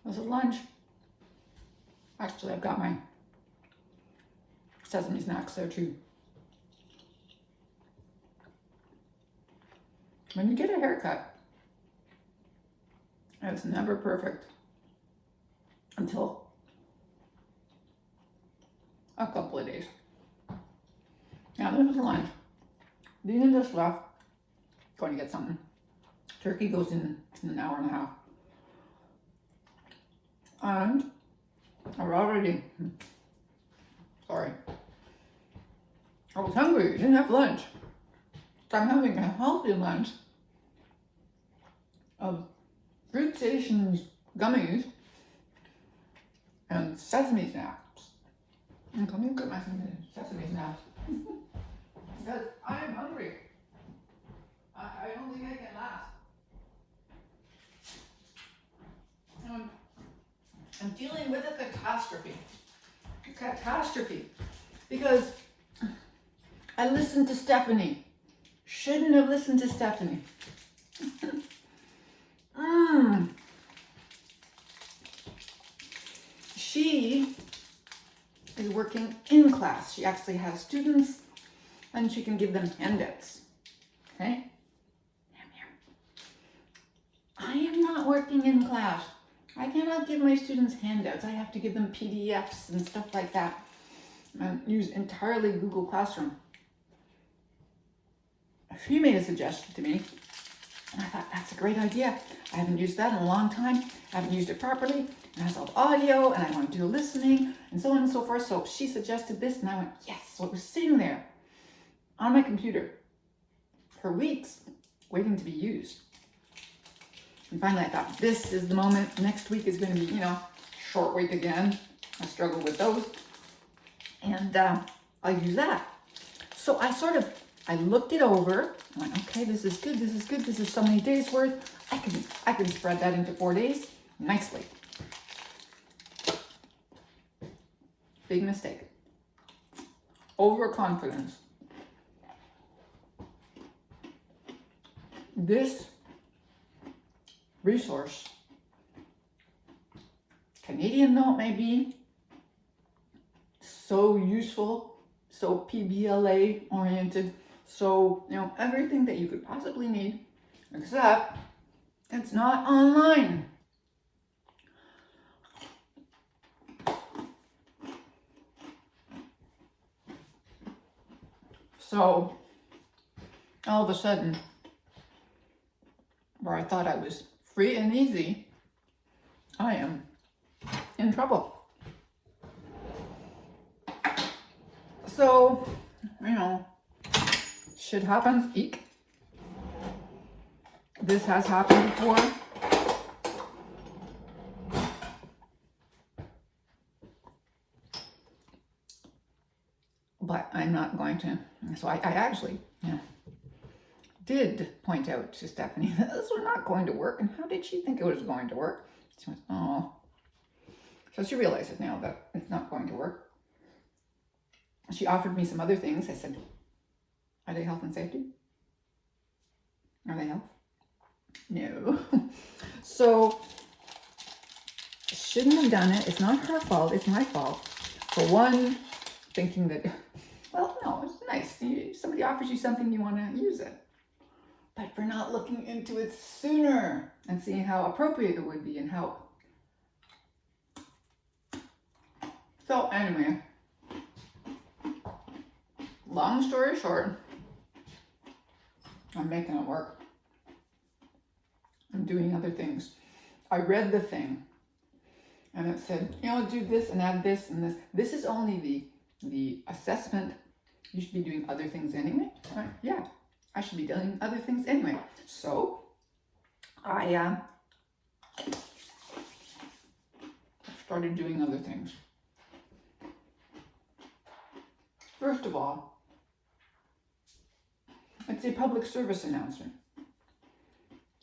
This is lunch. Actually, I've got my sesame snacks there too. When you get a haircut, it's never perfect until a couple of days. Now this is lunch. These are just left. Going to get something. Turkey goes in an hour and a half. And I've already, sorry, I was hungry, didn't have lunch. So I'm having a healthy lunch of fruit stations gummies and sesame snacks. And let me get my sesame snacks. Because I am hungry. I don't think I can last. I'm dealing with a catastrophe. Because I listened to Stephanie. Shouldn't have listened to Stephanie. She is working in class. She actually has students and she can give them handouts. Okay? I am not working in class. I cannot give my students handouts. I have to give them PDFs and stuff like that and use entirely Google Classroom. She made a suggestion to me and I thought, that's a great idea. I haven't used that in a long time. I haven't used it properly. It has all the audio and I want to do listening and so on and so forth. So she suggested this and I went, yes. So it was sitting there on my computer for weeks waiting to be used. And finally I thought, this is the moment. Next week is going to be, short week again. I struggle with those. And I'll use that. So I looked it over. I went, okay, this is good. This is so many days worth. I can spread that into 4 days nicely. Big mistake. Overconfidence. This resource, Canadian though it may be, so useful, so PBLA oriented, so everything that you could possibly need, except it's not online. So all of a sudden, where I thought I was free and easy, I am in trouble. So, shit happens, eek. This has happened before. But I'm not going to. So I actually, did point out to Stephanie that this was not going to work. And how did she think it was going to work? She went, oh. So she realizes now that it's not going to work. She offered me some other things. I said, are they health and safety? Are they health? No. So, shouldn't have done it. It's not her fault. It's my fault. For one, thinking that, well, no, it's nice. Somebody offers you something, you want to use it. But for not looking into it sooner and seeing how appropriate it would be and how. So anyway, long story short, I'm making it work. I'm doing other things. I read the thing and it said, do this and add this and this. This is only the assessment. You should be doing other things anyway. Yeah. I should be doing other things anyway. So I started doing other things. First of all, it's a public service announcement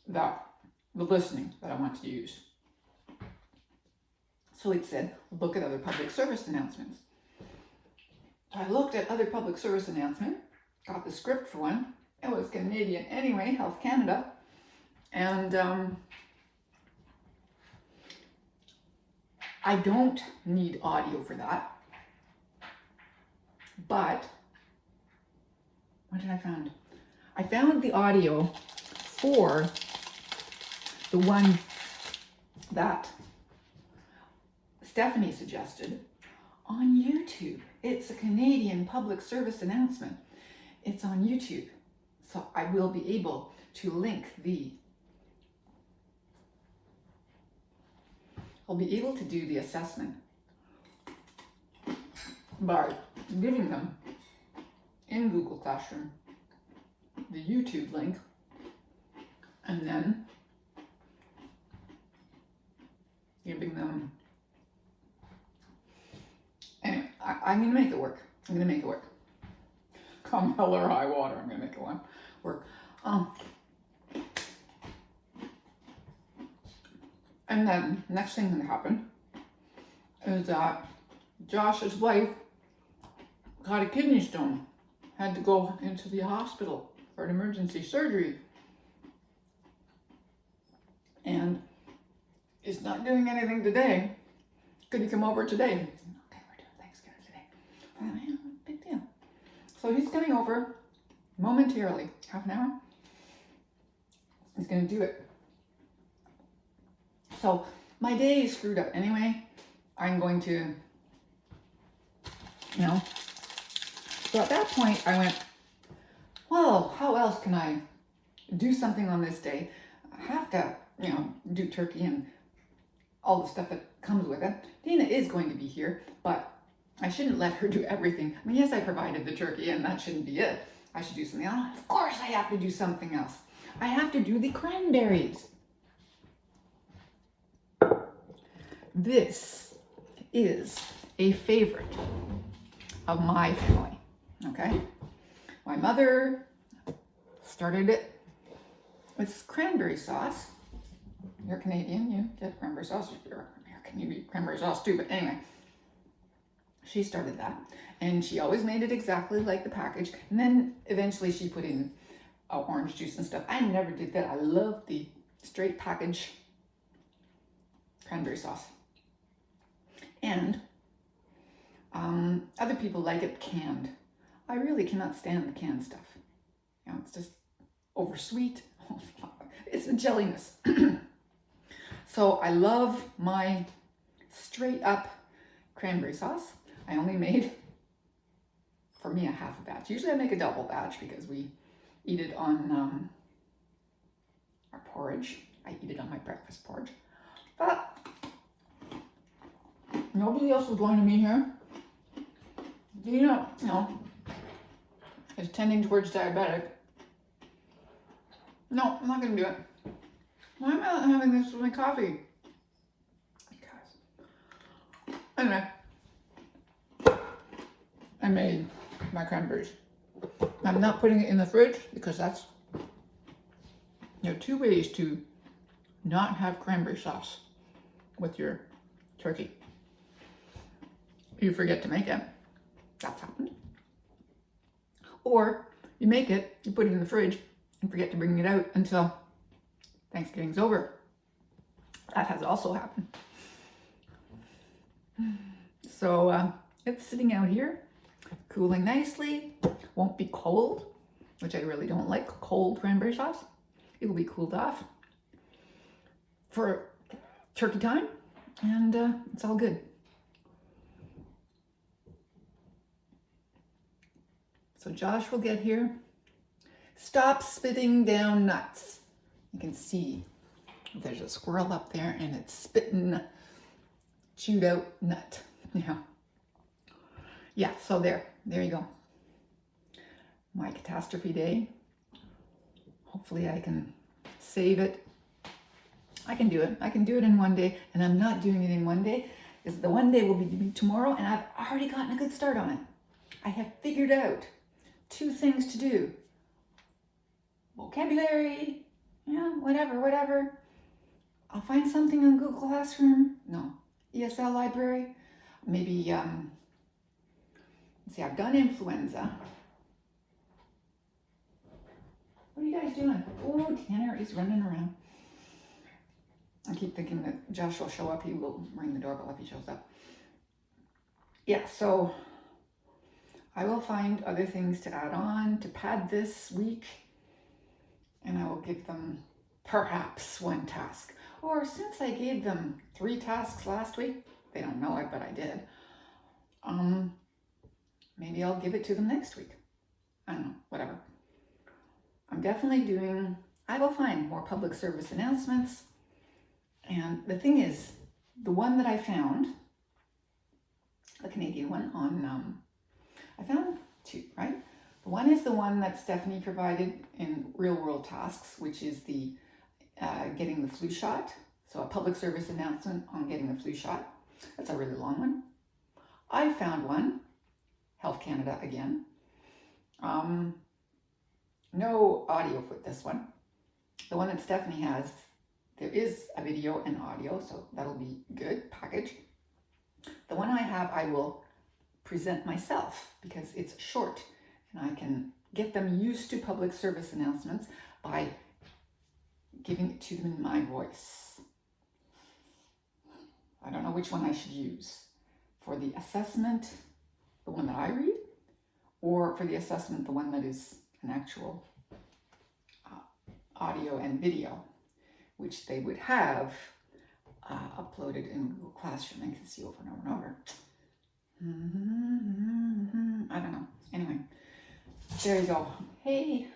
that the listening that I want to use. So it said, look at other public service announcements. So I looked at other public service announcements, got the script for one. It was Canadian anyway, Health Canada. And I don't need audio for that. But what did I find? I found the audio for the one that Stephanie suggested on YouTube. It's a Canadian public service announcement. It's on YouTube. So I will be able to link I'll be able to do the assessment by giving them in Google Classroom the YouTube link, and then giving them, anyway, I'm gonna make it work. I'm gonna make it work. Come hell or high water, I'm gonna make it work. And then next thing that happened is that Josh's wife got a kidney stone, had to go into the hospital for an emergency surgery, and is not doing anything today. Could he come over today? Okay, we're doing Thanksgiving today. Oh, yeah, big deal. So he's coming over momentarily, half an hour. He's gonna do it. So my day is screwed up anyway. I'm going to, So at that point I went, well, how else can I do something on this day? I have to, do turkey and all the stuff that comes with it. Dana is going to be here, but I shouldn't let her do everything. I mean, yes, I provided the turkey and that shouldn't be it. I should do something else. Of course I have to do something else. I have to do the cranberries. This is a favorite of my family, okay? My mother started it with cranberry sauce. You're Canadian, you get cranberry sauce. If you're American, you eat cranberry sauce too, but anyway. She started that, and she always made it exactly like the package, and then eventually she put in orange juice and stuff. I never did that. I love the straight package cranberry sauce. And other people like it canned. I really cannot stand the canned stuff. It's just oversweet. It's a jelliness. So I love my straight up cranberry sauce. I only made, for me, a half a batch. Usually I make a double batch because we eat it on our porridge. I eat it on my breakfast porridge. But nobody else is going to be here. Dina, is tending towards diabetic. No, I'm not going to do it. Why am I not having this with my coffee? Because. Anyway. I made my cranberries. I'm not putting it in the fridge because there are two ways to not have cranberry sauce with your turkey. You forget to make it. That's happened. Or you make it, you put it in the fridge, and forget to bring it out until Thanksgiving's over. That has also happened. So it's sitting out here, cooling nicely. Won't be cold, which I really don't like cold cranberry sauce. It will be cooled off for turkey time, and it's all good. So Josh will get here. Stop spitting down nuts. You can see there's a squirrel up there and it's spitting chewed out nut. Yeah, so there you go. My catastrophe day. Hopefully I can save it. I can do it. I can do it in one day, and I'm not doing it in one day because the one day will be tomorrow, and I've already gotten a good start on it. I have figured out 2 things to do. Vocabulary, whatever. I'll find something on Google Classroom. No, ESL library. Maybe, let's see, I've done influenza. What are you guys doing? Oh, Tanner is running around. Okay, keep thinking that Josh will show up. He will ring the doorbell if he shows up. Yeah, so I will find other things to add on to pad this week, and I will give them perhaps one task. Or since I gave them 3 tasks last week, they don't know it, but I did. Maybe I'll give it to them next week. I don't know, whatever. I'm definitely I will find more public service announcements. And the thing is, the one that I found, the Canadian one on, I found 2, right? The one is the one that Stephanie provided in Real World Tasks, which is the getting the flu shot. So a public service announcement on getting the flu shot. That's a really long one. I found one, Health Canada again. No audio for this one. The one that Stephanie has, there is a video and audio, so that'll be good package. The one I have, I will present myself because it's short and I can get them used to public service announcements by giving it to them in my voice. I don't know which one I should use. For the assessment, the one that I read, or for the assessment, the one that is an actual audio and video, which they would have uploaded in Google Classroom and can see over and over and over. I don't know. Anyway, there you go. Hey,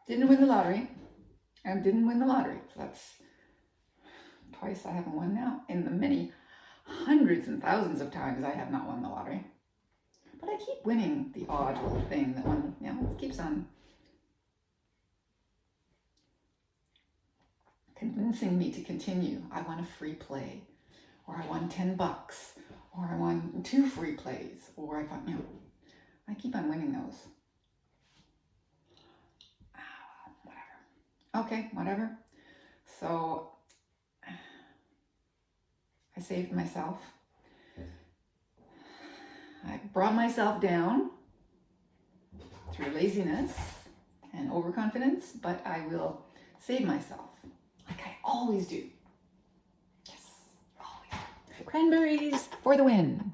didn't win the lottery. And didn't win the lottery. So that's twice I haven't won now. In the many hundreds and thousands of times I have not won the lottery. But I keep winning the odd little thing that one, keeps on convincing me to continue. I won a free play, or I won $10, or I won 2 free plays, or I got, I keep on winning those. Okay, whatever. So I saved myself. I brought myself down through laziness and overconfidence, but I will save myself like I always do. Yes, always. Cranberries for the win.